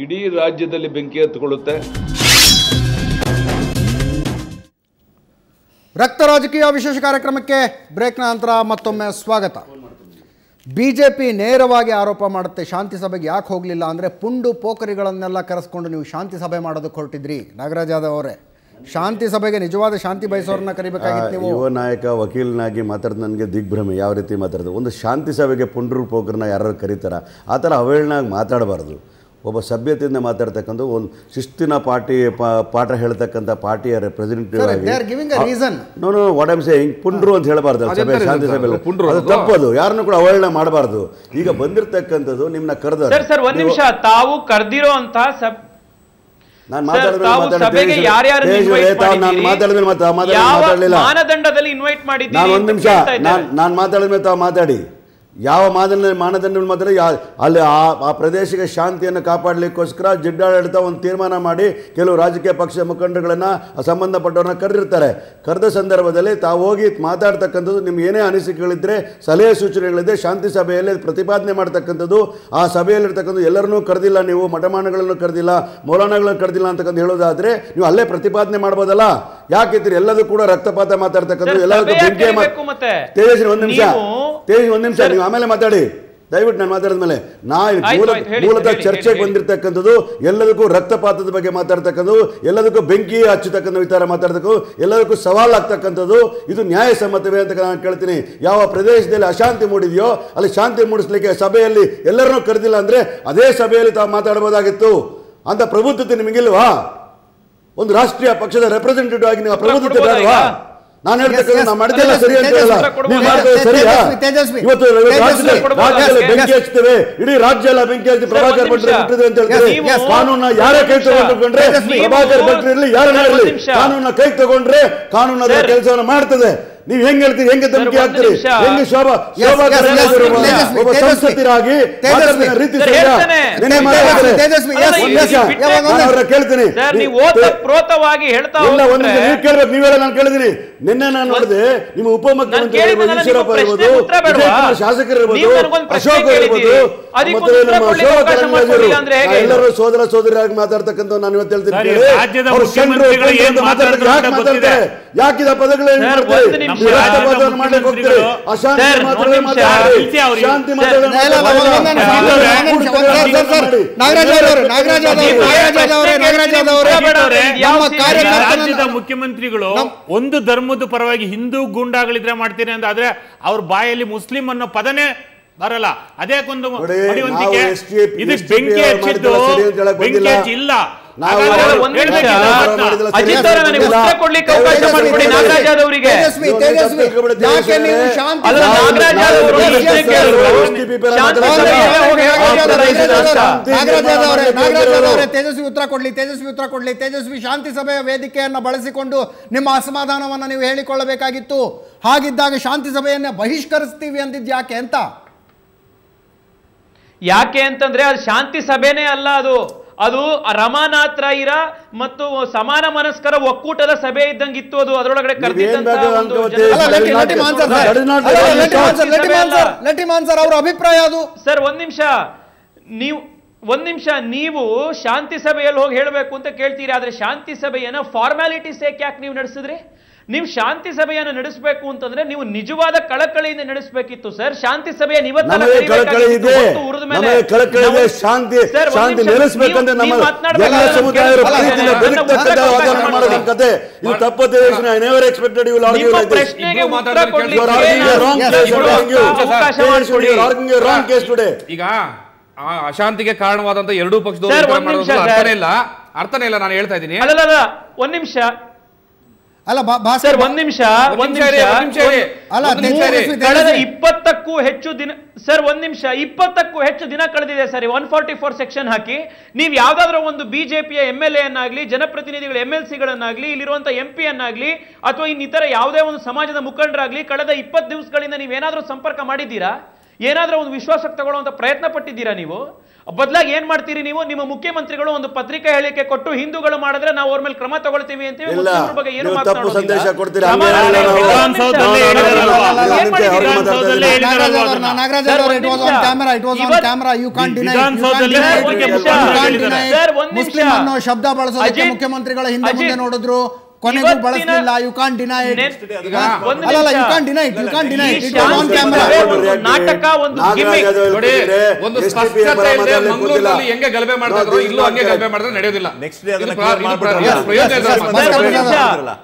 ಇಡೀ ರಾಜ್ಯದಲ್ಲಿ ಬೆಂಕಿ ಹತ್ತಿಕೊಳ್ಳುತ್ತೆ. ರಕ್ತ ರಾಜಕೀಯ ವಿಶೇಷ ಕಾರ್ಯಕ್ರಮಕ್ಕೆ ಬ್ರೇಕ್ನ ನಂತರ ಮತ್ತೊಮ್ಮೆ ಸ್ವಾಗತ. ಬಿಜೆಪಿ ನೇರವಾಗಿ ಆರೋಪ ಮಾಡುತ್ತೆ, ಶಾಂತಿ ಸಭೆಗೆ ಯಾಕೆ ಹೋಗಲಿಲ್ಲ ಅಂದರೆ ಪುಂಡು ಪೋಖರಿಗಳನ್ನೆಲ್ಲ ಕರೆಸ್ಕೊಂಡು ನೀವು ಶಾಂತಿ ಸಭೆ ಮಾಡೋದಕ್ಕೆ ಹೊರಟಿದ್ರಿ. ನಾಗರಾಜ್ ಯಾದವ್ ಅವರೇ, ಶಾಂತಿ ಸಭೆಗೆ ನಿಜವಾದ ಶಾಂತಿ ಬಯಸೋರನ್ನ ಕರಿಬೇಕಾಗಿತ್ತು ನೀವು. ಯುವ ನಾಯಕ ವಕೀಲನಾಗಿ ಮಾತಾಡಿದ ನನಗೆ ದಿಗ್ಭ್ರಮೆ. ಯಾವ ರೀತಿ ಮಾತಾಡೋದು? ಒಂದು ಶಾಂತಿ ಸಭೆಗೆ ಪುಂಡ್ರು ಪೋಖರನ್ನ ಯಾರು ಕರೀತಾರ? ಆ ಥರ ಅವಹೇಳನಾಗಿ ಮಾತಾಡಬಾರ್ದು. ಒಬ್ಬ ಸಭ್ಯತೆಯಿಂದ ಮಾತಾಡ್ತಕ್ಕಂಥ ಒಂದು ಶಿಸ್ತಿನ ಪಾಠ ಹೇಳ್ತಕ್ಕಂಥ ಪಾರ್ಟಿಯ representative know what I'm saying ಪುಂಡ್ರು ಅಂತ ಹೇಳಬಾರ್ದು ಸಭೆ, ಶಾಂತಿ ಸಭೆ ಅದು ತಪ್ಪದು. ಯಾರನ್ನು ಕೂಡ ಅವಹೇಳನ ಮಾಡಬಾರ್ದು. ಈಗ ಬಂದಿರತಕ್ಕಂಥದ್ದು ನಿಮ್ಮನ್ನ ಕರೆದ ತಾವು ಕರೆದಿರೋ ಅಂತ ನಾನು ಮಾತಾಡಿದ್ಮೇಲೆ ತಾವು ಮಾತಾಡಿ. ಯಾವ ಮಾನದಂಡಗಳು ಮಾತಾಡಿ ಅಲ್ಲಿ ಆ ಪ್ರದೇಶಕ್ಕೆ ಶಾಂತಿಯನ್ನು ಕಾಪಾಡಲಿಕ್ಕೋಸ್ಕರ ಜಿಡ್ಡಾಡಳಿತ ಒಂದು ತೀರ್ಮಾನ ಮಾಡಿ ಕೆಲವು ರಾಜಕೀಯ ಪಕ್ಷದ ಮುಖಂಡರುಗಳನ್ನು ಸಂಬಂಧಪಟ್ಟವ್ರನ್ನ ಕರೆದಿರ್ತಾರೆ. ಕರೆದ ಸಂದರ್ಭದಲ್ಲಿ ತಾವು ಹೋಗಿ ಮಾತಾಡ್ತಕ್ಕಂಥದ್ದು, ನಿಮ್ಗೆ ಏನೇ ಅನಿಸಿಕೆಗಳಿದ್ದರೆ, ಸಲಹೆ ಸೂಚನೆಗಳಿದ್ದರೆ ಶಾಂತಿ ಸಭೆಯಲ್ಲಿ ಪ್ರತಿಪಾದನೆ ಮಾಡ್ತಕ್ಕಂಥದ್ದು. ಆ ಸಭೆಯಲ್ಲಿರ್ತಕ್ಕಂಥ ಎಲ್ಲರನ್ನೂ ಕರೆದಿಲ್ಲ, ನೀವು ಮಠಮಾನಗಳನ್ನು ಕರೆದಿಲ್ಲ, ಮೌಲಾನಾಗಳನ್ನು ಕರೆದಿಲ್ಲ ಅಂತಕ್ಕಂಥ ಹೇಳೋದಾದರೆ ನೀವು ಅಲ್ಲೇ ಪ್ರತಿಪಾದನೆ ಮಾಡ್ಬೋದಲ್ಲ. ಯಾಕಿದ್ರಿ ಎಲ್ಲದೂ ಕೂಡ ರಕ್ತಪಾತ ಮಾತಾಡ್ತಕ್ಕಂಥದ್ದು, ಎಲ್ಲದಕ್ಕೂ ಬೆಂಕಿ. ತೇಜಸ್ವಿ ಒಂದು ನಿಮಿಷ ನೀವು ಆಮೇಲೆ ಮಾತಾಡಿ ದಯವಿಟ್ಟು. ನಾನು ಮಾತಾಡಿದ್ಮೇಲೆ ಮೂಲತಃ ಚರ್ಚೆಗೆ ಬಂದಿರತಕ್ಕಂಥದ್ದು ಎಲ್ಲದಕ್ಕೂ ರಕ್ತಪಾತದ ಬಗ್ಗೆ ಮಾತಾಡ್ತಕ್ಕಂಥದ್ದು, ಎಲ್ಲದಕ್ಕೂ ಬೆಂಕಿ ಹಚ್ಚತಕ್ಕಂಥ ವಿಚಾರ ಮಾತಾಡ್ತಕ್ಕಂಥದ್ದು, ಎಲ್ಲದಕ್ಕೂ ಸವಾಲಾಗ್ತಕ್ಕಂಥದ್ದು. ಇದು ನ್ಯಾಯಸಮ್ಮತವೇ ಅಂತ ನಾನು ಕೇಳ್ತೀನಿ. ಯಾವ ಪ್ರದೇಶದಲ್ಲಿ ಅಶಾಂತಿ ಮೂಡಿದೆಯೋ ಅಲ್ಲಿ ಶಾಂತಿ ಮೂಡಿಸ್ಲಿಕ್ಕೆ ಸಭೆಯಲ್ಲಿ ಎಲ್ಲರನ್ನೂ ಕರೆದಿಲ್ಲ ಅಂದರೆ ಅದೇ ಸಭೆಯಲ್ಲಿ ತಾವು ಮಾತಾಡಬಹುದಾಗಿತ್ತು. ಅಂತ ಪ್ರಬುದ್ಧತೆ ನಿಮಗಿಲ್ವಾ? ಒಂದು ರಾಷ್ಟ್ರೀಯ ಪಕ್ಷದ ರೆಪ್ರೆಸೆಂಟೇಟಿವ್ ಆಗಿ ನೀವು ಪ್ರಬುದ್ಧತೆ ಬೇಡವಾ? ನಾನು ಹೇಳ್ತಕ್ಕಂಥ ನಾವು ಮಾಡಿದ್ದೆಲ್ಲ ಸರಿ ಅಂತ ಹೇಳಲ್ಲ. ನೀವು ಮಾಡ್ತೇವೆ ಸರಿಯಾ? ಇವತ್ತು ರಾಜ್ಯದಲ್ಲಿ ಬೆಂಕಿ ಹಚ್ತೇವೆ, ಇಡೀ ರಾಜ್ಯ ಎಲ್ಲ ಬೆಂಕಿ ಹಚ್ಚಿ ಪ್ರಭಾಕರ್ ಭಟ್ರು ಬಿಟ್ಟಿದೆ ಅಂತ ಹೇಳ್ತೀವಿ. ಕಾನೂನ ಯಾರೇ ಕೈ ತಗೊಂಡ್ರೆ, ಪ್ರಭಾಕರ್ ಭಟ್ರು ಇರಲಿ ಯಾರನ್ನ ಇರಲಿ, ಕಾನೂನ ಕೈ ತಗೊಂಡ್ರೆ ಕಾನೂನು ಅದರ ಕೆಲಸವನ್ನು ಮಾಡ್ತದೆ. ನೀವು ಹೆಂಗ್ ಹೇಳ್ತೀರಿ? ಹೆಂಗೆ ಧಮಕಿ ಹಾಕ್ತೀರಿ? ಹೆಂಗೆ ಶೋಭಾ ಸಂಸದರಾಗಿ ರೀತಿ ಕೇಳ್ತೀನಿ. ನೀವೆಲ್ಲ ನಾನು ಕೇಳಿದೀನಿ. ನಿನ್ನೆ ನಾನು ನೋಡಿದೆ, ನಿಮ್ಮ ಉಪಮುಖ್ಯಮಂತ್ರಿ ಈಶ್ವರಪ್ಪ ಇರ್ಬೋದು, ಶಾಸಕರು ಇರ್ಬೋದು, ಅಶೋಕ್ ಇರ್ಬೋದು, ಎಲ್ಲರೂ ಸೋದರ ಸೋದರಿಯಾಗಿ ಮಾತಾಡ್ತಕ್ಕಂಥ ನಾನು ಇವತ್ತು ಹೇಳ್ತೀನಿ. ಯಾಕಿದ ಪದಗಳು ಮುಖ್ಯಮಂತ್ರಿಗಳು ಒಂದು ಧರ್ಮದ ಪರವಾಗಿ ಹಿಂದೂ ಗೂಂಡಾಗಳಿದ್ರೆ ಮಾಡ್ತೀನಿ ಅಂತ ಆದ್ರೆ ಅವ್ರ ಬಾಯಲ್ಲಿ ಮುಸ್ಲಿಂ ಅನ್ನೋ ಪದನೇ ಬರಲ್ಲ. ಅದಕ್ಕೊಂದು ಇದು ಬೆಂಕಿ ಹಚ್ಚಿದ್ದು ಬೆಂಕಿ ಹಚ್ಚಿ ಇಲ್ಲ. ತೇಜಸ್ವಿ ಉತ್ತರ ಕೊಡ್ಲಿ. ತೇಜಸ್ವಿ, ಶಾಂತಿ ಸಭೆಯ ವೇದಿಕೆಯನ್ನು ಬಳಸಿಕೊಂಡು ನಿಮ್ಮ ಅಸಮಾಧಾನವನ್ನು ನೀವು ಹೇಳಿಕೊಳ್ಳಬೇಕಾಗಿತ್ತು. ಹಾಗಿದ್ದಾಗ ಶಾಂತಿ ಸಭೆಯನ್ನ ಬಹಿಷ್ಕರಿಸ್ತೀವಿ ಅಂದಿದ್ದು ಯಾಕೆ ಅಂತಂದ್ರೆ ಅದು ಶಾಂತಿ ಸಭೆನೇ ಅಲ್ಲ. ಅದು ರಮಾನಾಥ್ ರೈರ ಮತ್ತು ಸಮಾನ ಮನಸ್ಕರ ಒಕ್ಕೂಟದ ಸಭೆ ಇದ್ದಂಗಿತ್ತು. ಅದು ಅದರೊಳಗಡೆ ಅವರ ಅಭಿಪ್ರಾಯ ಅದು. ಸರ್ ಒಂದ್ ನಿಮಿಷ ನೀವು ಶಾಂತಿ ಸಭೆಯಲ್ಲಿ ಹೋಗಿ ಹೇಳಬೇಕು ಅಂತ ಕೇಳ್ತೀರಿ. ಆದ್ರೆ ಶಾಂತಿ ಸಭೆಯನ್ನ ಫಾರ್ಮ್ಯಾಲಿಟೀಸ್ ಯಾಕೆ ನೀವು ನಡೆಸಿದ್ರಿ? ನೀವು ಶಾಂತಿ ಸಭೆಯನ್ನು ನಡೆಸಬೇಕು ಅಂತಂದ್ರೆ ನೀವು ನಿಜವಾದ ಕಳಕಳಿಯಿಂದ ನಡೆಸಬೇಕಿತ್ತು ಸರ್. ಶಾಂತಿ ಸಭೆಯನ್ನು ಈಗ ಅಶಾಂತಿಗೆ ಕಾರಣವಾದಂತ ಎರಡೂ ಪಕ್ಷದವರು ಅರ್ಥನೇ ಇಲ್ಲ. ನಾನು ಹೇಳ್ತಾ ಇದ್ದೀನಿ. ಒಂದ್ ನಿಮಿಷ ಅಲ್ಲ ಸರ್, ಒಂದ್ ನಿಮಿಷ ಕಳೆದ 20ಕ್ಕೂ ಹೆಚ್ಚು ದಿನ ಸರ್, ಒಂದ್ ನಿಮಿಷ 20ಕ್ಕೂ ಹೆಚ್ಚು ದಿನ ಕಳೆದಿದೆ ಸರ್ 144 ಸೆಕ್ಷನ್ ಹಾಕಿ. ನೀವು ಯಾವ್ದಾದ್ರೂ ಒಂದು ಬಿಜೆಪಿಯ MLA ಅನ್ನಾಗ್ಲಿ, ಜನಪ್ರತಿನಿಧಿಗಳ MLC-ಗಳನ್ನಾಗ್ಲಿ, ಇಲ್ಲಿರುವಂತ MP ಅನ್ನಾಗ್ಲಿ, ಅಥವಾ ಇನ್ನಿತರ ಯಾವುದೇ ಒಂದು ಸಮಾಜದ ಮುಖಂಡರಾಗ್ಲಿ ಕಳೆದ 20 ದಿವಸಗಳಿಂದ ನೀವೇನಾದ್ರೂ ಸಂಪರ್ಕ ಮಾಡಿದ್ದೀರಾ? ಏನಾದ್ರೂ ಒಂದು ವಿಶ್ವಾಸಕ್ಕೆ ತಗೊಳ್ಳುವಂತ ಪ್ರಯತ್ನ ಪಟ್ಟಿದ್ದೀರಾ ನೀವು? ಬದಲಾಗಿ ಏನ್ ಮಾಡ್ತೀರಿ ನೀವು? ನಿಮ್ಮ ಮುಖ್ಯಮಂತ್ರಿಗಳು ಒಂದು ಪತ್ರಿಕಾ ಹೇಳಿಕೆ ಕೊಟ್ಟು ಹಿಂದೂಗಳು ಮಾಡಿದ್ರೆ ನಾವು ಅವ್ರ ಮೇಲೆ ಕ್ರಮ ತಗೊಳ್ತೀವಿ ಅಂತ ಮುಸ್ಲಿಮರ ಬಗ್ಗೆ ಏನು ಮಾತನಾಡೋದಿಲ್ಲ. ಮುಸ್ಲಿಂ ಅನ್ನೋ ಶಬ್ದ ಬಳಸೋದಕ್ಕೆ ಮುಖ್ಯಮಂತ್ರಿಗಳ ಹಿಂದೆ ಮುಂದೆ ನೋಡಿದ್ರು, ಕೊನೆಗೂ ಬಳಸಲಿಲ್ಲ. You can't deny it. ಅಲ್ಲ, you can't deny it. You can't deny it. It was on camera. ನಾಟಕ ಒಂದು ಗಿಮಿಕ್ ನೋಡಿ, ಒಂದು ಸ್ಪಷ್ಟತೆ ಇದೆ. ಮಂಗಳೂರಿನಲ್ಲಿ ಹೆಂಗೆ ಗಲಭೆ ಮಾಡ್ತಿದ್ರು, ಇಲ್ಲೂ ಹಂಗೆ ಗಲಭೆ ಮಾಡಿದ್ರೆ ನಡೆಯೋದಿಲ್ಲ. ನೆಕ್ಸ್ಟ್ ಡೇ ಅದನ್ನ ಕ್ಲಿಯರ್ ಮಾಡ್ಬಿಡೋಣ.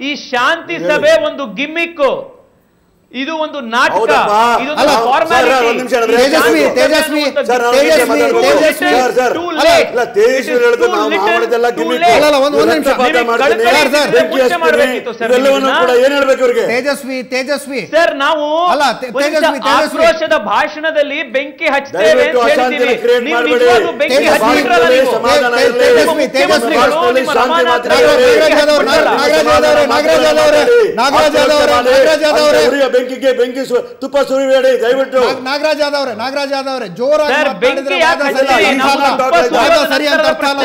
ಈ ಶಾಂತಿ ಸಭೆ ಒಂದು ಗಿಮಿಕ್, ಇದು ಒಂದು ನಾಟಕ, ಇದೊಂದು ಫಾರ್ಮಾಲಿಟಿ. ಸರ್, ನಾವು ಆಕ್ರೋಶದ ಭಾಷಣದಲ್ಲಿ ಬೆಂಕಿ ಹಚ್ತೇವೆ ಅಂತ ಹೇಳ್ತೀವಿ. ನೀವು ನಿಜವಾಗ್ಲೂ ಬೆಂಕಿ ಹಚ್ಚಿದ್ರಲ್ಲ ನೀವು? ಬೆಂಕಿಗೆ ಬೆಂಕಿ ತುಪ್ಪ ಸುರಿಬೇಡಿ ದಯವಿಟ್ಟು. ನಾಗರಾಜ್ ಯಾದವ್ ಅವರೇ ಜೋರಾಗಿ ಮಾತಾಡಿದ್ರೆ ಸರಿ ಅಂತ ಅರ್ಥ ಅಲ್ಲ.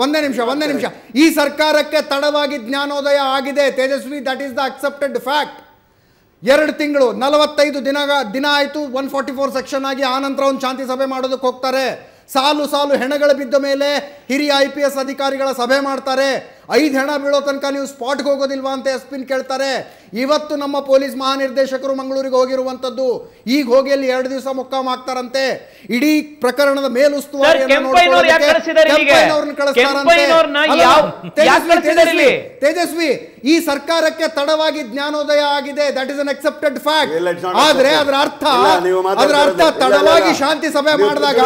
ಒಂದೇ ನಿಮಿಷ. ಈ ಸರ್ಕಾರಕ್ಕೆ ತಡವಾಗಿ ಜ್ಞಾನೋದಯ ಆಗಿದೆ Tejaswi. That is the accepted fact. 2 ತಿಂಗಳು 45 ದಿನ ಆಯ್ತು 144 ಸೆಕ್ಷನ್ ಆಗಿ. ಆ ನಂತರ ಒಂದು ಶಾಂತಿ ಸಭೆ ಮಾಡೋದಕ್ಕೆ ಹೋಗ್ತಾರೆ. ಸಾಲು ಹೆಣಗಳು ಬಿದ್ದ ಮೇಲೆ ಹಿರಿಯ IPS ಅಧಿಕಾರಿಗಳ ಸಭೆ ಮಾಡ್ತಾರೆ. 5 ಹೆಣ ಬೀಳೋ ತನಕ ನೀವು ಸ್ಪಾಟ್ಗೆ ಹೋಗೋದಿಲ್ವಾ ಅಂತ ಎಸ್ಪಿನ್ ಕೇಳ್ತಾರೆ. ಇವತ್ತು ನಮ್ಮ ಪೊಲೀಸ್ ಮಹಾನಿರ್ದೇಶಕರು ಮಂಗಳೂರಿಗೆ ಹೋಗಿರುವಂತದ್ದು. ಈಗ ಹೋಗಿ ಅಲ್ಲಿ 2 ದಿವಸ ಮೊಕ್ಕಾಂ ಆಗ್ತಾರಂತೆ. ಇಡೀ ಪ್ರಕರಣದ ಮೇಲುಸ್ತುವಾರಿ ತೇಜಸ್ವಿ, ಈ ಸರ್ಕಾರಕ್ಕೆ ತಡವಾಗಿ ಜ್ಞಾನೋದಯ ಆಗಿದೆ. That is an accepted fact. ಆದ್ರೆ ಅದರ ಅರ್ಥ ತಡವಾಗಿ ಶಾಂತಿ ಸಭೆ ಮಾಡಿದಾಗ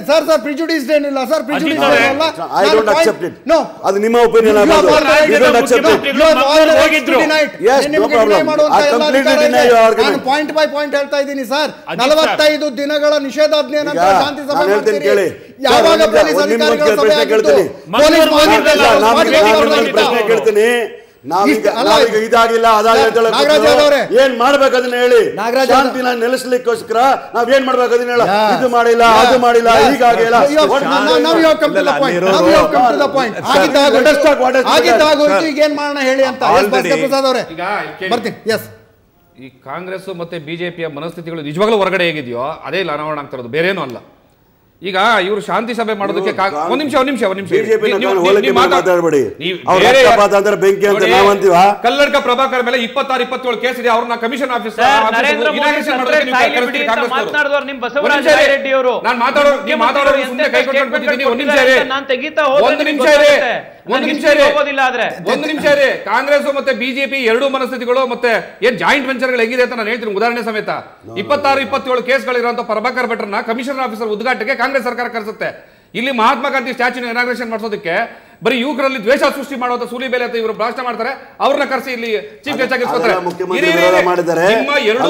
ಸರ್ ಪ್ರಿಜುಡಿಸ್ ಏನಿಲ್ಲ ಸರ್. ಅದು ನಿಮ್ಮ ಒಪಿನಿಯನ್. ಪಾಯಿಂಟ್ ಬೈ ಪಾಯಿಂಟ್ ಹೇಳ್ತಾ ಇದ್ದೀನಿ ಸರ್. 45 ದಿನಗಳ ನಿಷೇಧಾಜ್ಞೆ ನಂತರ ಶಾಂತಿ ಸಭೆ ಮಾಡ್ತೀರಿ. ಯಾವಾಗ ಪೊಲೀಸ್ ಅಧಿಕಾರಿಗಳ ಸಭೆ ಆಗಿತ್ತು? ಕೇಳ್ತೀನಿ. ಇದಾಗಿಲ್ಲ ಏನ್ ಮಾಡ್ಬೇಕು ಅದನ್ನ ಹೇಳಿ. ಶಾಂತಿನ ನೆಲೆಸಲಿಕ್ಕೋಸ್ಕರ ನಾವ್ ಏನ್ ಮಾಡ್ಬೇಕು ಅದನ್ನ ಹೇಳ. ಇದು ಮಾಡಿಲ್ಲ, ಅದು ಮಾಡಿಲ್ಲ, ಹೀಗಾಗಿಲ್ಲ. ಈಗ ಏನ್ ಮಾಡೋಣ ಹೇಳಿ ಅಂತ ಪ್ರಸಾದ್ ಅವರೇ ಬರ್ತೀನಿ. ಎಸ್, ಈ ಕಾಂಗ್ರೆಸ್ ಮತ್ತೆ ಬಿಜೆಪಿಯ ಮನಸ್ಥಿತಿಗಳು ನಿಜವಾಗ್ಲೂ ಹೊರಗಡೆ ಹೇಗಿದೆಯೋ ಅದೇ ಇಲ್ಲ ಅನಾವರಣ ಆಗ್ತಿರೋದು, ಬೇರೇನೂ ಅಲ್ಲ. ಈಗ ಇವರು ಶಾಂತಿ ಸಭೆ ಮಾಡೋದಕ್ಕೆ ಒಂದ್ ನಿಮಿಷ ಕಲ್ಲಡ್ಕ ಪ್ರಭಾಕರ್ ಮೇಲೆ 26-27 ಕೇಸ್ ಇದೆ. ಅವ್ರನ್ನ ಕಮಿಷನ್ ಆಫೀಸರ್ ಕಾಂಗ್ರೆಸ್ ಮತ್ತೆ ಬಿಜೆಪಿ ಎರಡೂ ಮನಸ್ಥಿತಿಗಳು ಮತ್ತೆ ಏನ್ ಜಾಯಿಂಟ್ ವೆಂಚರ್ ಹೆಂಗಿದೆ ಅಂತ ನಾನು ಹೇಳ್ತೀನಿ ಉದಾಹರಣೆ ಸಮೇತ. 26-27 ಕೇಸ್ಗಳಿರುವಂತ ಪ್ರಭಾಕರ್ ಭಟ್ರನ್ನ ಕಮಿಷನರ್ ಆಫೀಸರ್ ಉದ್ಘಾಟನೆಗೆ ಕಾಂಗ್ರೆಸ್ ಸರ್ಕಾರ ಕರೆಸುತ್ತೆ. ಇಲ್ಲಿ ಮಹಾತ್ಮ ಗಾಂಧಿ ಸ್ಟ್ಯಾಚ್ಯೂ ಇನಾಗ್ರೇಷನ್ ಮಾಡಿಸೋದಕ್ಕೆ ಬರೀ ಯುವಕರಲ್ಲಿ ದ್ವೇಷ ಸೃಷ್ಟಿ ಮಾಡುವಂತ ಸೂಲಿಬೇಲೆ ಅಂತ ಇವರು ಭಾಷಣ ಮಾಡ್ತಾರೆ. ಅವ್ರನ್ನ ಕರೆಸಿ ಇಲ್ಲಿ ಚೀಫ್ ಗೆಸ್ಟ್ ಆಗಿರ್ತಾರೆ. ನಿಮ್ಮ ಎರಡು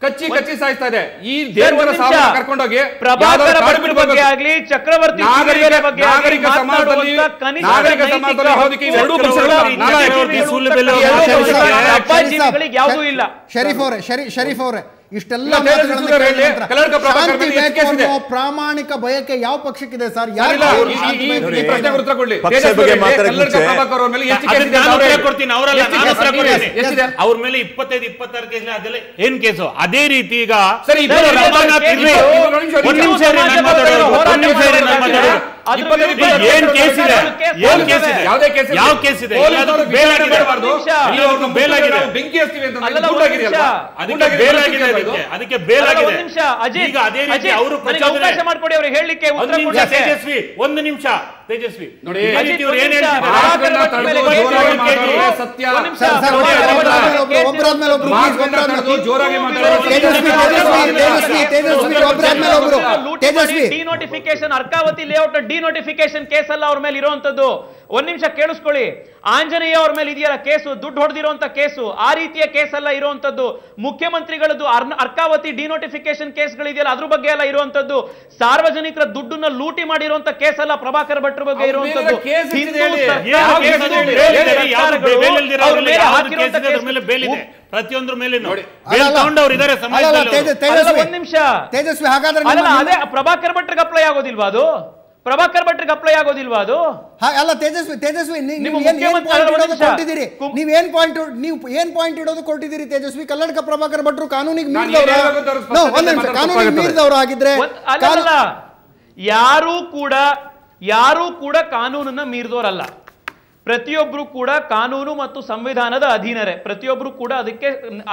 ಕಚ್ಚಿ ಸಾಯಿಸ್ತಾ ಇದೆ. ಈ ದೇವರ ಕರ್ಕೊಂಡೋಗಿ ಪ್ರಭಾಕರ ಬಗ್ಗೆ ಆಗಲಿ ಚಕ್ರವರ್ತಿ ನಾಗರಿಕ ಸಮಾಜದಲ್ಲಿ ಯಾವುದೂ ಇಲ್ಲ. ಶರೀಫ್ ಅವರೇ ಇಷ್ಟೆಲ್ಲ ಪ್ರಾಮಾಣಿಕ ಬಯಕೆ ಯಾವ ಪಕ್ಷಕ್ಕಿದೆ ಸರ್? ಅವ್ರ ಮೇಲೆ 25-26 ಕೇಸ್ ಅದೆಲ್ಲ ಏನ್ ಕೇಸು? ಅದೇ ರೀತಿ ಈಗ ಏನ್ ಕೇಸ್ ಇದೆ? ಯಾವ ಕೇಸ್ ಇದೆ? ಬೆಂಕಿ ಹಚ್ತೀವಿ ಅಂತ ಅದಕ್ಕೆ ಬೇಲಾಗಿದೆ. ಅವಕಾಶ ಮಾಡ್ಕೊಡಿ ಅವ್ರಿಗೆ ಹೇಳಲಿಕ್ಕೆ. ಒಂದು ನಿಮಿಷ ತೇಜಸ್ವಿ ನೋಡಿ, ಇದೇ ರೀತಿ ಇವ್ರು ಏನ್ ಅಜಿತ್ ಹೇಳ್ತಿದ್ದಾರೆ? ಮಾಸ್ಕನ್ನ ತಡೆದು ಜೋರಾಗಿ ಮಾತಾಡೋದೇ ಸತ್ಯ. Denotification Arkavathi layout denotification case ಅಲ್ಲ ಅವ್ರ ಮೇಲೆ ಇರುವಂತದ್ದು. ಒಂದ್ ನಿಮಿಷ ಕೇಳಿಸ್ಕೊಳ್ಳಿ. ಆಂಜನೇಯ ಅವ್ರ ಮೇಲೆ ಇದೆಯಲ್ಲ ಕೇಸು, ದುಡ್ಡು ಹೊಡೆದಿರುವಂತ ಕೇಸು, ಆ ರೀತಿಯ ಕೇಸ್ ಅಲ್ಲ ಇರುವಂತದ್ದು. ಮುಖ್ಯಮಂತ್ರಿಗಳದ್ದು ಅರ್ಕಾವತಿ ಡಿನೋಟಿಫಿಕೇಶನ್ ಕೇಸ್ಗಳಿದೆಯಲ್ಲ ಅದ್ರ ಬಗ್ಗೆ ಎಲ್ಲ ಇರುವಂತದ್ದು. ಸಾರ್ವಜನಿಕರ ದುಡ್ಡನ್ನ ಲೂಟಿ ಮಾಡಿರುವಂತ ಕೇಸ್ ಅಲ್ಲ ಪ್ರಭಾಕರ್ ಭಟ್ರ ಬಗ್ಗೆ ಇರುವಂತದ್ದು. ಪ್ರತಿಯೊಂದ್ರ ಮೇಲೆ ತಗೊಂಡವ್ರು ಇದಾರೆ ಸಮಾಜದಲ್ಲಿ. ಒಂದ್ ನಿಮಿಷ ತೇಜಸ್ವಿ, ಹಾಗಾದ್ರೆ ಅದೇ ಪ್ರಭಾಕರ್ ಭಟ್ರಿಗೆ ಅಪ್ಲೈ ಆಗೋದಿಲ್ವಾ ಅದು? ಪ್ರಭಾಕರ್ ಭಟ್ರಿಗೆ ಅಪ್ಲೈ ಆಗೋದಿಲ್ವಾ ಅದು? ಅಲ್ಲ ತೇಜಸ್ವಿ, ನೀವು ಏನ್ ಪಾಯಿಂಟ್ ಇಡೋದು ಕೊಟ್ಟಿದ್ದೀರಿ ತೇಜಸ್ವಿ? ಕಲ್ಲಡ್ಕ ಪ್ರಭಾಕರ್ ಭಟ್ರು ಕಾನೂನಿಗೆ ಮೀರಿದವರು ಆಗಿದ್ರೆ ಯಾರೂ ಕೂಡ ಕಾನೂನನ್ನ ಮೀರಿದವರಲ್ಲ. ಪ್ರತಿಯೊಬ್ರು ಕೂಡ ಕಾನೂನು ಮತ್ತು ಸಂವಿಧಾನದ ಅಧೀನರೇ. ಪ್ರತಿಯೊಬ್ರು ಕೂಡ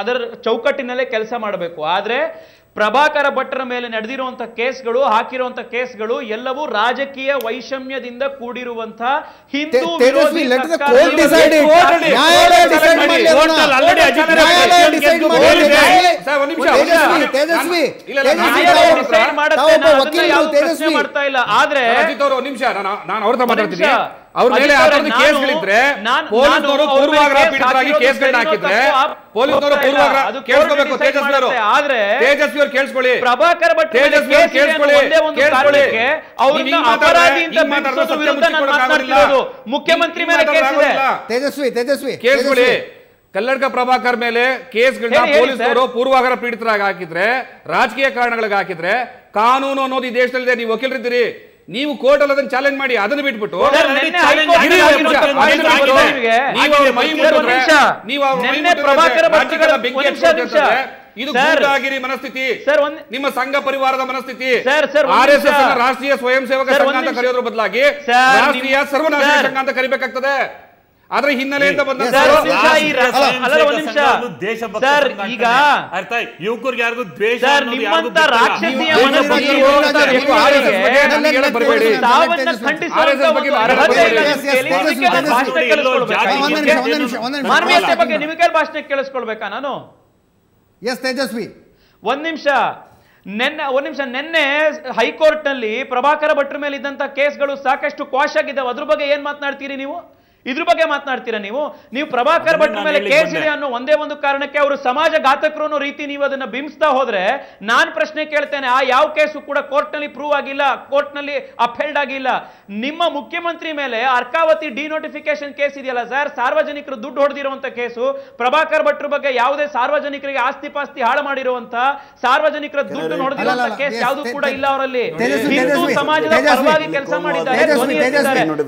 ಅದರ ಚೌಕಟ್ಟಿನಲ್ಲೇ ಕೆಲಸ ಮಾಡಬೇಕು. ಆದ್ರೆ ಪ್ರಭಾಕರ ಭಟ್ರ ಮೇಲೆ ನಡೆದಿರುವಂತಹ ಕೇಸ್ಗಳು, ಹಾಕಿರುವಂತ ಕೇಸ್ಗಳು ಎಲ್ಲವೂ ರಾಜಕೀಯ ವೈಷಮ್ಯದಿಂದ ಕೂಡಿರುವಂತಹ ಹಿಂದೂ ವಿರೋಧಿ ಮಾಡ್ತಾ ಇಲ್ಲ. ಆದ್ರೆ ನಿಮಿಷ ನಾನು ಅವ್ರ ಮಾತಾಡ್ತೀನಿ. ಅವ್ರ ಮೇಲೆ ಕೇಸ್ಗಳಿದ್ರೆ ಪೊಲೀಸರು ಪೂರ್ವಾಗ್ರಹ ಪೀಡಿತರಾಗಿ ಕೇಸ್ಗಳನ್ನ ಹಾಕಿದ್ರೆ ಪೊಲೀಸರು ಪೂರ್ವಾಗ್ರಹ ಕೇಳಿಸ್ಕೋಬೇಕು. ತೇಜಸ್ವಿ ಅವ್ರು ಕೇಳಿಸ್ಕೊಳ್ಳಿ. ಪ್ರಭಾಕರ್ ಭಟ್ ಮುಖ್ಯಮಂತ್ರಿ ಮೇಲೆ ತೇಜಸ್ವಿ ಕೇಳಿಸ್ಕೊಳ್ಳಿ. ಕಲ್ಲಡ್ಕ ಪ್ರಭಾಕರ್ ಮೇಲೆ ಕೇಸ್ಗಳನ್ನ ಪೊಲೀಸರು ಪೂರ್ವಾಗ್ರಹ ಪೀಡಿತರಾಗಿ ಹಾಕಿದ್ರೆ, ರಾಜಕೀಯ ಕಾರಣಗಳಿಗೆ ಹಾಕಿದ್ರೆ, ಕಾನೂನು ಅನ್ನೋದು ಈ ದೇಶದಲ್ಲಿದೆ. ನೀವು ವಕೀಲರಿದ್ದೀರಿ, ನೀವು ಕೋರ್ಟ್ ಅಲ್ಲಿ ಅದನ್ನ ಚಾಲೆಂಜ್ ಮಾಡಿ, ಅದನ್ನ ಬಿಟ್ಬಿಟ್ಟು ಇದು ಗೂಂಡಾಗಿರಿ ಮನಸ್ಥಿತಿ, ನಿಮ್ಮ ಸಂಘ ಪರಿವಾರದ ಮನಸ್ಥಿತಿ. RSS ರಾಷ್ಟ್ರೀಯ ಸ್ವಯಂ ಸೇವಕ ಸಂಘ ಅಂತ ಕರೆಯೋದ್ರ ಬದಲಾಗಿ ರಾಷ್ಟ್ರೀಯ ಸರ್ವನಾಶಕ ಸಂಘ ಅಂತ ಕರಿಬೇಕಾಗ್ತದೆ. ಆದ್ರೆ ಹಿನ್ನೆಲೆ ಅಂತ ಬಂದ ಈಗ ಯುವಕರಿಗೆ ಯಾರಿಗೂ ದ್ವೇಷ ಮಾನವೀಯತೆ ಬಗ್ಗೆ ನಿಮಗೆ ಭಾಷಣ ಕೇಳಿಸ್ಕೊಳ್ಬೇಕಾ ನಾನು? ಎಸ್ ತೇಜಸ್ವಿ, ಒಂದ್ ನಿಮಿಷ. ನಿನ್ನೆ ಹೈಕೋರ್ಟ್ ನಲ್ಲಿ ಪ್ರಭಾಕರ ಭಟ್ರ ಮೇಲೆ ಇದ್ದಂತ ಕೇಸ್ಗಳು ಸಾಕಷ್ಟು ಕ್ವಾಶ್ ಆಗಿದ್ದಾವೆ. ಅದ್ರ ಬಗ್ಗೆ ಏನ್ ಮಾತನಾಡ್ತೀರಿ ನೀವು? ಇದ್ರ ಬಗ್ಗೆ ಮಾತನಾಡ್ತೀರಾ ನೀವು? ಪ್ರಭಾಕರ್ ಭಟ್ರ ಮೇಲೆ ಕೇಸ್ ಇದೆ ಅನ್ನೋ ಒಂದೇ ಒಂದು ಕಾರಣಕ್ಕೆ ಅವರು ಸಮಾಜ ಘಾತಕರು ಅನ್ನೋ ರೀತಿ ನೀವು ಅದನ್ನ ಬಿಂಬಿಸ್ತಾ ಹೋದ್ರೆ ನಾನ್ ಪ್ರಶ್ನೆ ಕೇಳ್ತೇನೆ, ಆ ಯಾವ ಕೇಸು ಕೂಡ ಕೋರ್ಟ್ ನಲ್ಲಿ ಪ್ರೂವ್ ಆಗಿಲ್ಲ, ಕೋರ್ಟ್ ನಲ್ಲಿ ಅಪ್ಹೆಲ್ಡ್ ಆಗಿಲ್ಲ. ನಿಮ್ಮ ಮುಖ್ಯಮಂತ್ರಿ ಮೇಲೆ ಅರ್ಕಾವತಿ ಡಿನೋಟಿಫಿಕೇಶನ್ ಕೇಸ್ ಇದೆಯಲ್ಲ ಸರ್, ಸಾರ್ವಜನಿಕರು ದುಡ್ಡು ಹೊಡೆದಿರುವಂತ ಕೇಸು. ಪ್ರಭಾಕರ್ ಭಟ್ರ ಬಗ್ಗೆ ಯಾವುದೇ ಸಾರ್ವಜನಿಕರಿಗೆ ಆಸ್ತಿ ಪಾಸ್ತಿ ಹಾಳು ಮಾಡಿರುವಂತ, ಸಾರ್ವಜನಿಕರ ದುಡ್ಡು ಹೊಡೆದಿರುವಂತ ಕೇಸ್ ಯಾವುದು ಕೂಡ ಇಲ್ಲ ಅವರಲ್ಲಿ. ಹಿಂದೂ ಸಮಾಜದ ಪರವಾಗಿ ಕೆಲಸ ಮಾಡಿದ್ದಾರೆ,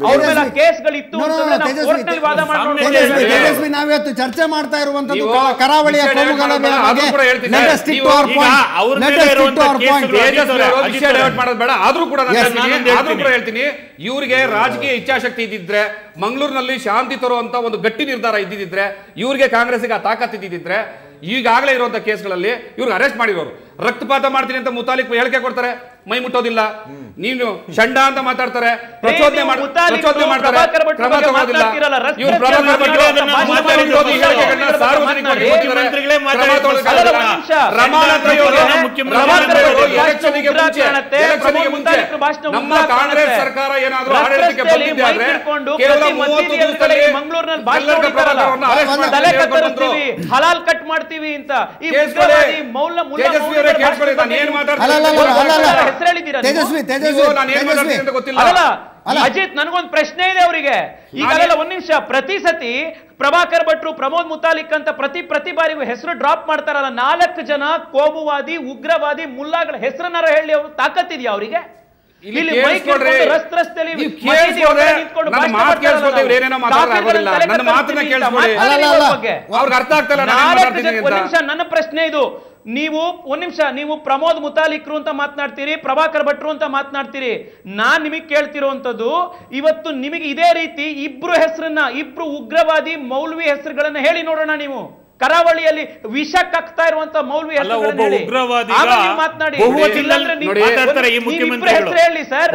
ಅವ್ರ ಮೇಲೆ ಕೇಸ್ಗಳಿತ್ತು ಅಂತ ತೇಜಸ್ವಿ, ನಾವಿವತ್ತು ಚರ್ಚೆ ಮಾಡ್ತಾ ಇರುವಂತದ್ದು ಕರಾವಳಿಯ ಹೇಳ್ತೀನಿ. ಇವ್ರಿಗೆ ರಾಜಕೀಯ ಇಚ್ಛಾಶಕ್ತಿ ಇದ್ದಿದ್ರೆ, ಮಂಗಳೂರಿನಲ್ಲಿ ಶಾಂತಿ ತರುವಂತ ಒಂದು ಗಟ್ಟಿ ನಿರ್ಧಾರ ಇದ್ದಿದ್ರೆ, ಇವ್ರಿಗೆ ಕಾಂಗ್ರೆಸ್ಗೆ ಆ ತಾಕತ್ ಇದ್ದಿದ್ರೆ ಈಗಾಗಲೇ ಇರುವಂತ ಕೇಸ್ಗಳಲ್ಲಿ ಇವ್ರಿಗೆ ಅರೆಸ್ಟ್ ಮಾಡಿರೋರು. ರಕ್ತಪಾತ ಮಾಡ್ತೀನಿ ಅಂತ ಮುತಾಲಿಕ್ ಹೇಳಿಕೆ ಕೊಡ್ತಾರೆ, ಮೈ ಮುಟ್ಟೋದಿಲ್ಲ. ನೀನು ಷಂಡ ಅಂತ ಮಾತಾಡ್ತಾರೆ, ಪ್ರಚೋದನೆ ಮಾಡ್ತಾರೆ, ಕ್ರಮ ತಗೊಳ್ಳೋದಿಲ್ಲ. ಇವ್ರು ಪ್ರಭಾಕರ್ ನಮ್ಮ ಕಾಂಗ್ರೆಸ್ ಸರ್ಕಾರ ಏನಾದ್ರೂ ಆಡಳಿತಕ್ಕೆ ಬಂದಿದೆ ಆದ್ರೆ ಕೇವಲ 30 ದಿವಸದಲ್ಲಿ ಹಲಾಲ್ ಕಟ್ ಮಾಡ್ತೀವಿ ಅಂತ ಈ ಅಜಿತ್, ನನಗೊಂದು ಪ್ರಶ್ನೆ ಇದೆ ಅವರಿಗೆ. ಈಗಾಗಲೇ ಒಂದ್ ನಿಮಿಷ, ಪ್ರತಿ ಸತಿ ಪ್ರಭಾಕರ್ ಭಟ್ರು, ಪ್ರಮೋದ್ ಮುತಾಲಿಕ್ ಅಂತ ಪ್ರತಿ ಬಾರಿಗೂ ಹೆಸರು ಡ್ರಾಪ್ ಮಾಡ್ತಾರಲ್ಲ, 4 ಜನ ಕೋಮುವಾದಿ, ಉಗ್ರವಾದಿ, ಮುಲ್ಲಾಗಳ ಹೆಸರನ್ನಾರ ಹೇಳಿ ಅವರು ತಾಕತ್ತಿದ್ಯಾ ಅವರಿಗೆ? ನನ್ನ ಪ್ರಶ್ನೆ ಇದು. ನೀವು ಪ್ರಮೋದ್ ಮುತಾಲಿಕ್ರು ಅಂತ ಮಾತನಾಡ್ತೀರಿ, ಪ್ರಭಾಕರ್ ಭಟ್ರು ಅಂತ ಮಾತನಾಡ್ತೀರಿ. ನಾನ್ ನಿಮಗೆ ಕೇಳ್ತಿರುವಂತದ್ದು, ಇವತ್ತು ನಿಮಗೆ ಇದೇ ರೀತಿ ಇಬ್ರು ಉಗ್ರವಾದಿ ಮೌಲ್ವಿ ಹೆಸರುಗಳನ್ನ ಹೇಳಿ ನೋಡೋಣ. ನೀವು ಕರಾವಳಿಯಲ್ಲಿ ವಿಷ ಕಕ್ತಾ ಇರುವಂತ ಮೌಲ್ವಿ ಮಾತನಾಡಿ ಹೇಳಿ ಸರ್.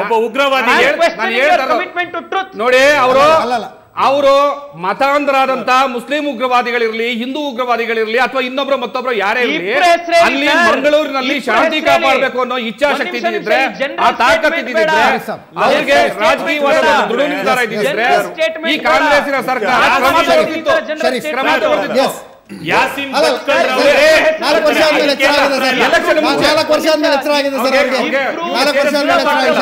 ನೋಡಿ ಅವರು ಮತಾಂಧರಾದಂತ ಮುಸ್ಲಿಂ ಉಗ್ರವಾದಿಗಳಿರ್ಲಿ, ಹಿಂದೂ ಉಗ್ರವಾದಿಗಳಿರ್ಲಿ, ಅಥವಾ ಇನ್ನೊಬ್ರು ಮತ್ತೊಬ್ರು ಯಾರೇ ಇರಲಿ, ಅಲ್ಲಿ ಮಂಗಳೂರಿನಲ್ಲಿ ಶಾಂತಿ ಕಾಪಾಡಬೇಕು ಅನ್ನೋ ಇಚ್ಛಾಶಕ್ತಿ ಇದ್ದಿದ್ರೆ, ಆ ತಾಕತ್ತಿದ್ರೆ, ಅವರಿಗೆ ರಾಜಕೀಯವಾದ ದೃಢ ನಿರ್ಧಾರ ಇದ್ದಿದ್ರೆ ಈ ಕಾಂಗ್ರೆಸ್ಸಿನ ಸರ್ಕಾರ ಕ್ರಮ ತಗೊಳ್ತಿತ್ತು. ಯಾಸಿನ್ ಬತ್ಕರ್ ಅವರೇ 4 ವರ್ಷ ಆದ್ಮೇಲೆ ಎಚ್ಚರ ಆಗಿದೆ ಸರ್. 4 ವರ್ಷ ಆದ್ಮೇಲೆ ಎಚ್ಚರ ಆಗಿದೆ ಸರ್ ಅವರಿಗೆ. 4 ವರ್ಷ ಆದ್ಮೇಲೆ ಎಚ್ಚರ ಆಗಿದೆ.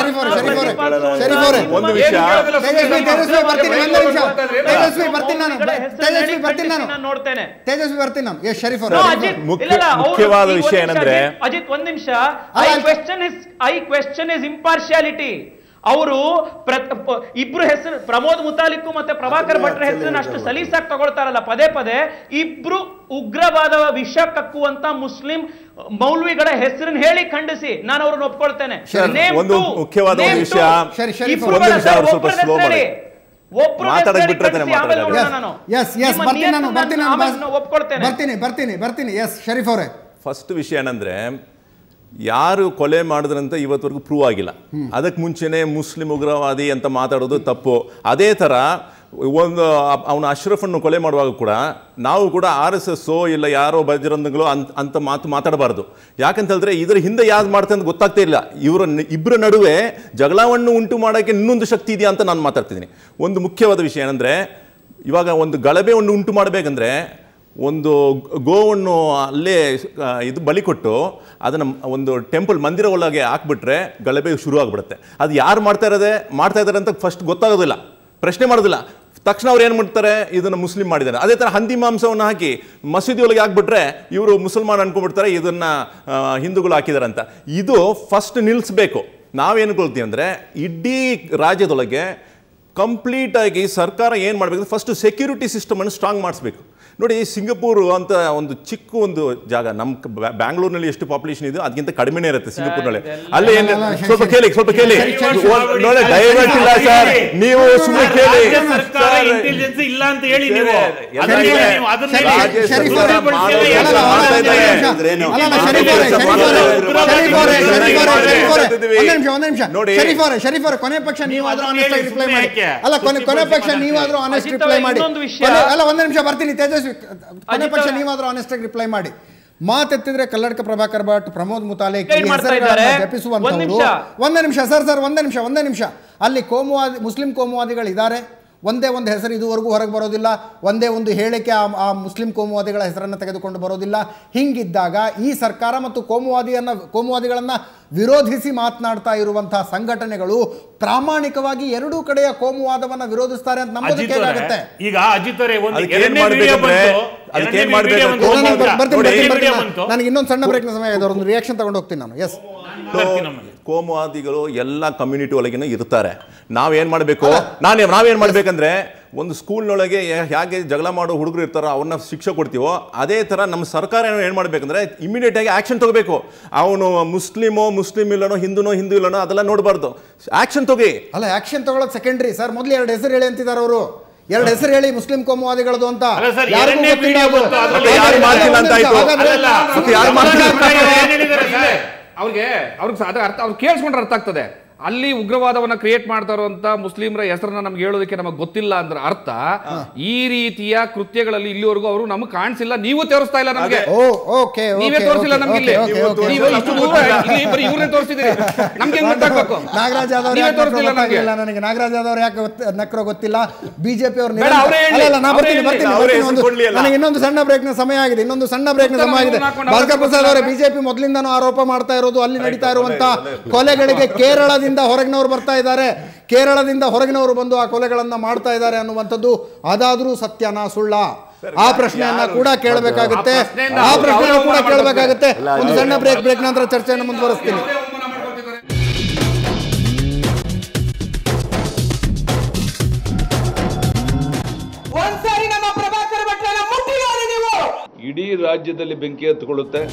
ಶರೀಫ್ ಅವರೇ ಒಂದು ವಿಷಯ. ತೇಜಸ್ವಿ ಬರ್ತೀನಿ ನಾನು ನೋಡ್ತೇನೆ. ತೇಜಸ್ವಿ ಬರ್ತೀನಿ ನಾನು. ಎಸ್ ಶರೀಫ್ ಅವರೇ, ಮುಖ್ಯವಾದ ವಿಷಯ ಏನಂದ್ರೆ ಅಜಿತ್ ಒಂದ್ ನಿಮಿಷ. I question is impartiality. ಅವರು ಇಬ್ರು ಹೆಸರು ಪ್ರಮೋದ್ ಮುತಾಲಿಕ್ ಮತ್ತೆ ಪ್ರಭಾಕರ್ ಭಟ್ರ ಹೆಸರನ್ನ ಅಷ್ಟು ಸಲೀಸಾಗಿ ತಗೊಳ್ತಾರಲ್ಲ ಪದೇ ಪದೇ. ಇಬ್ರು ಉಗ್ರವಾದ ವಿಷ ಕಕ್ಕುವಂತ ಮುಸ್ಲಿಂ ಮೌಲ್ವಿಗಳ ಹೆಸರನ್ನ ಹೇಳಿ ಖಂಡಿಸಿ ನಾನು ಅವ್ರನ್ನ ಒಪ್ಕೊಳ್ತೇನೆ. ಒಂದು ಮುಖ್ಯವಾದ ವಿಷಯ, ಬರ್ತೀನಿ. ಎಸ್ ಶರೀಫ್ ಅವರೇ, ಫಸ್ಟ್ ವಿಷಯ ಏನಂದ್ರೆ ಯಾರು ಕೊಲೆ ಮಾಡಿದ್ರಂತ ಇವತ್ತವರೆಗೂ ಪ್ರೂವ್ ಆಗಿಲ್ಲ. ಅದಕ್ಕೆ ಮುಂಚೆನೆ ಮುಸ್ಲಿಂ ಉಗ್ರವಾದಿ ಅಂತ ಮಾತಾಡೋದು ತಪ್ಪು. ಅದೇ ಥರ ಒಂದು ಅವನ ಅಶ್ರಫನ್ನು ಕೊಲೆ ಮಾಡುವಾಗ ಕೂಡ ನಾವು ಕೂಡ RSS ಇಲ್ಲ ಯಾರೋ ಬಜರಂಗಗಳು ಅಂತ ಮಾತಾಡಬಾರ್ದು. ಯಾಕಂತ ಹೇಳಿದ್ರೆ ಇದರ ಹಿಂದೆ ಯಾವ್ದು ಮಾಡ್ತಾರೆ ಅಂತ ಗೊತ್ತಾಗ್ತಾ ಇಲ್ಲ. ಇಬ್ಬರ ನಡುವೆ ಜಗಳವನ್ನು ಉಂಟು ಮಾಡೋಕ್ಕೆ ಇನ್ನೊಂದು ಶಕ್ತಿ ಇದೆಯಾ ಅಂತ ನಾನು ಮಾತಾಡ್ತಿದ್ದೀನಿ. ಒಂದು ಮುಖ್ಯವಾದ ವಿಷಯ ಏನಂದರೆ, ಇವಾಗ ಒಂದು ಗಲಭೆಯನ್ನು ಉಂಟು ಮಾಡಬೇಕಂದ್ರೆ ಒಂದು ಗೋವನ್ನು ಅಲ್ಲೇ ಇದು ಬಲಿ ಕೊಟ್ಟು ಅದನ್ನು ಒಂದು ಟೆಂಪಲ್ ಮಂದಿರ ಒಳಗೆ ಹಾಕ್ಬಿಟ್ರೆ ಗಲಭೆ ಶುರು ಆಗಿಬಿಡುತ್ತೆ. ಅದು ಯಾರು ಮಾಡ್ತಾ ಇದ್ದಾರೆ ಅಂತ ಫಸ್ಟ್ ಗೊತ್ತಾಗೋದಿಲ್ಲ, ಪ್ರಶ್ನೆ ಮಾಡೋದಿಲ್ಲ. ತಕ್ಷಣ ಅವ್ರು ಏನು ಮಾಡ್ತಾರೆ, ಇದನ್ನು ಮುಸ್ಲಿಂ ಮಾಡಿದ್ದಾರೆ. ಅದೇ ಥರ ಹಂದಿ ಮಾಂಸವನ್ನು ಹಾಕಿ ಮಸೀದಿ ಒಳಗೆ ಹಾಕ್ಬಿಟ್ರೆ ಇವರು ಮುಸಲ್ಮಾನ್ ಅನ್ಕೊಂಡ್ಬಿಡ್ತಾರೆ ಇದನ್ನು ಹಿಂದೂಗಳು ಹಾಕಿದ್ದಾರೆ ಅಂತ. ಇದು ಫಸ್ಟ್ ನಿಲ್ಲಿಸ್ಬೇಕು. ನಾವೇನು ಕೊಳ್ತೀವಿ ಅಂದರೆ, ಇಡೀ ರಾಜ್ಯದೊಳಗೆ ಕಂಪ್ಲೀಟಾಗಿ ಸರ್ಕಾರ ಏನು ಮಾಡಬೇಕು, ಫಸ್ಟ್ ಸೆಕ್ಯೂರಿಟಿ ಸಿಸ್ಟಮನ್ನು ಸ್ಟ್ರಾಂಗ್ ಮಾಡಿಸ್ಬೇಕು. ನೋಡಿ, ಸಿಂಗಪೂರು ಅಂತ ಒಂದು ಚಿಕ್ಕ ಒಂದು ಜಾಗ, ನಮ್ಮ ಬ್ಯಾಂಗ್ಳೂರಿನಲ್ಲಿ ಎಷ್ಟು ಪಾಪ್ಯುಲೇಷನ್ ಇದೆ ಅದಕ್ಕಿಂತ ಕಡಿಮೆನೇ ಇರುತ್ತೆ ಸಿಂಗಪೂರ್ನಲ್ಲಿ. ಅಲ್ಲಿ ಸ್ವಲ್ಪ ಕೇಳಿ ನೋಡಿ, ಡೈವರ್ಟ್ ಇಲ್ಲ ಸರ್, ನೀವು ಸುಮ್ಮನೆ ಕೇಳಿ. ಇಂಟೆಲಿಜೆನ್ಸ್ ಇಲ್ಲ ಅಂತ ಹೇಳಿ ನೀವು ಕೊನೆ ಪಕ್ಷ ನೀವಾದ್ರೂ ಆನೆಸ್ಟ್ ರಿಪ್ಲೈ ಮಾಡಿ. ಅಲ್ಲ, ಒಂದ್ ನಿಮಿಷ ಬರ್ತೀನಿ ತೇಜಸ್ವಿ. ಕೊನೆ ಪಕ್ಷ ನೀವಾದ್ರೂ ಆನೆಸ್ಟ್ ಆಗಿ ರಿಪ್ಲೈ ಮಾಡಿ. ಮಾತೆತ್ತಿದ್ರೆ ಕಲ್ಲಡ್ಕ ಪ್ರಭಾಕರ್ ಭಟ್, ಪ್ರಮೋದ್ ಮುತಾಲಿಕ್ ಜಪಿಸುವಂತವರು. ಒಂದೇ ನಿಮಿಷ ಸರ್, ಒಂದೇ ನಿಮಿಷ. ಅಲ್ಲಿ ಮುಸ್ಲಿಂ ಕೋಮುವಾದಿಗಳು ಇದ್ದಾರೆ. ಒಂದೇ ಒಂದು ಹೆಸರು ಇದುವರೆಗೂ ಹೊರಗೆ ಬರೋದಿಲ್ಲ. ಒಂದೇ ಒಂದು ಹೇಳಿಕೆ ಆ ಮುಸ್ಲಿಂ ಕೋಮುವಾದಿಗಳ ಹೆಸರನ್ನು ತೆಗೆದುಕೊಂಡು ಬರೋದಿಲ್ಲ. ಹಿಂಗಿದ್ದಾಗ ಈ ಸರ್ಕಾರ ಮತ್ತು ಕೋಮುವಾದಿಗಳನ್ನು ವಿರೋಧಿಸಿ ಮಾತನಾಡ್ತಾ ಇರುವಂತಹ ಸಂಘಟನೆಗಳು ಪ್ರಾಮಾಣಿಕವಾಗಿ ಎರಡೂ ಕಡೆಯ ಕೋಮುವಾದವನ್ನ ವಿರೋಧಿಸ್ತಾರೆ ಅಂತ ನಂಬೋದಕ್ಕೆ ಹೇಗಾಗುತ್ತೆ? ಈಗ ಅಜಿತ್ ಅವರೇ ನನಗೆ ಇನ್ನೊಂದು ಸಣ್ಣ ಬ್ರೇಕ್ನ ಸಮಯ ಇದೆ, ಒಂದು ರಿಯಾಕ್ಷನ್ ತಗೊಂಡು ಹೋಗ್ತೀನಿ ನಾನು. ಎಸ್, ಕೋಮುವಾದಿಗಳು ಎಲ್ಲ ಕಮ್ಯುನಿಟಿ ಒಳಗಿನ ಇರ್ತಾರೆ. ನಾವೇನ್ ಮಾಡಬೇಕು, ನಾವೇನ್ ಮಾಡ್ಬೇಕಂದ್ರೆ, ಒಂದು ಸ್ಕೂಲ್ನೊಳಗೆ ಹೇಗೆ ಜಗಳ ಮಾಡೋ ಹುಡುಗರು ಇರ್ತಾರೋ ಅವ್ರನ್ನ ಶಿಕ್ಷೆ ಕೊಡ್ತೀವೋ ಅದೇ ಥರ ನಮ್ಮ ಸರ್ಕಾರ ಏನು ಮಾಡಬೇಕಂದ್ರೆ ಇಮಿಡಿಯೇಟ್ ಆಗಿ ಆಕ್ಷನ್ ತಗೋಬೇಕು. ಅವನು ಮುಸ್ಲಿಂ ಇಲ್ಲನೋ, ಹಿಂದೂ ಇಲ್ಲನೋ ಅದೆಲ್ಲ ನೋಡಬಾರ್ದು, ಆಕ್ಷನ್ ತಗೋಗಿ. ಅಲ್ಲ, ಆಕ್ಷನ್ ತಗೊಳ್ಳೋದು ಸೆಕೆಂಡ್ರಿ ಸರ್. ಮೊದಲು 2 ಹೆಸರು ಹೇಳಿ ಅಂತಿದ್ದಾರೆ ಅವರು. 2 ಹೆಸರು ಹೇಳಿ ಮುಸ್ಲಿಂ ಕೋಮುವಾದಿಗಳದು ಅಂತ. ಅವ್ರಿಗೆ ಕೇಳಿಸ್ಕೊಂಡ್ರೆ ಅರ್ಥ ಆಗ್ತದೆ. ಅಲ್ಲಿ ಉಗ್ರವಾದವನ್ನ ಕ್ರಿಯೇಟ್ ಮಾಡ್ತಾ ಇರುವಂತ ಮುಸ್ಲಿಮರ ಹೆಸರನ್ನ ನಮ್ಗೆ ಹೇಳೋದಕ್ಕೆ ನಮಗೆ ಗೊತ್ತಿಲ್ಲ ಅಂದ್ರೆ ಅರ್ಥ ಈ ರೀತಿಯ ಕೃತ್ಯಗಳಲ್ಲಿ ಇಲ್ಲಿವರೆಗೂ ಅವರು ನಮ್ಗೆ ಕಾಣಿಸಿಲ್ಲ. ನೀವು ತೋರಿಸ್ತಾ ಇಲ್ಲ ನಮಗೆ, ನೀವೇ ತೋರಿಸಿಲ್ಲ ನಮ್ಗೆ. ಇಲ್ಲಿ ಇವ್ರನ್ನೇ ತೋರಿಸಿದ್ದೀರಿ, ನಮ್ಗೆ ಗೊತ್ತಾಗಬೇಕು. ನಾಗರಾಜ್ ಯಾದವ್ ನನಗೆ ನಾಗರಾಜ್ ಯಾದವ್ ಯಾಕೆ ನಕ್ರೋ ಗೊತ್ತಿಲ್ಲ. ಬಿಜೆಪಿ ಅವರು ನನಗೆ ಇನ್ನೊಂದು ಸಣ್ಣ ಬ್ರೇಕ್ನ ಸಮಯ ಆಗಿದೆ. ಭಾಸ್ಕರ್ ಪ್ರಸಾದ್ ಅವರೇ, ಬಿಜೆಪಿ ಮೊದಲಿಂದನೂ ಆರೋಪ ಮಾಡ್ತಾ ಇರೋದು ಅಲ್ಲಿ ನಡೀತಾ ಇರುವಂತ ಕೊಲೆಗಳಿಗೆ ಕೇರಳದಿಂದ ಹೊರಗಿನವರು ಬರ್ತಾ ಇದ್ದಾರೆ, ಕೇರಳದಿಂದ ಹೊರಗಿನವರು ಬಂದು ಆ ಕೊಲೆಗಳನ್ನ ಮಾಡ್ತಾ ಇದ್ದಾರೆ ಅನ್ನುವಂಥದ್ದು ಅದಾದ್ರೂ ಸತ್ಯನಾ ಸುಳ್ಳ? ಆ ಪ್ರಶ್ನೆಯನ್ನ ಕೂಡ ಕೇಳಬೇಕಾಗುತ್ತೆ. ಒಂದು ಸಣ್ಣ ಬ್ರೇಕ್ ನಂತರ ಚರ್ಚೆಯನ್ನು ಮುಂದುವರಿಸ್ತೀನಿ. ಇಡೀ ರಾಜ್ಯದಲ್ಲಿ ಬೆಂಕಿ ಹತ್ತಿಕೊಳ್ಳುತ್ತೆ.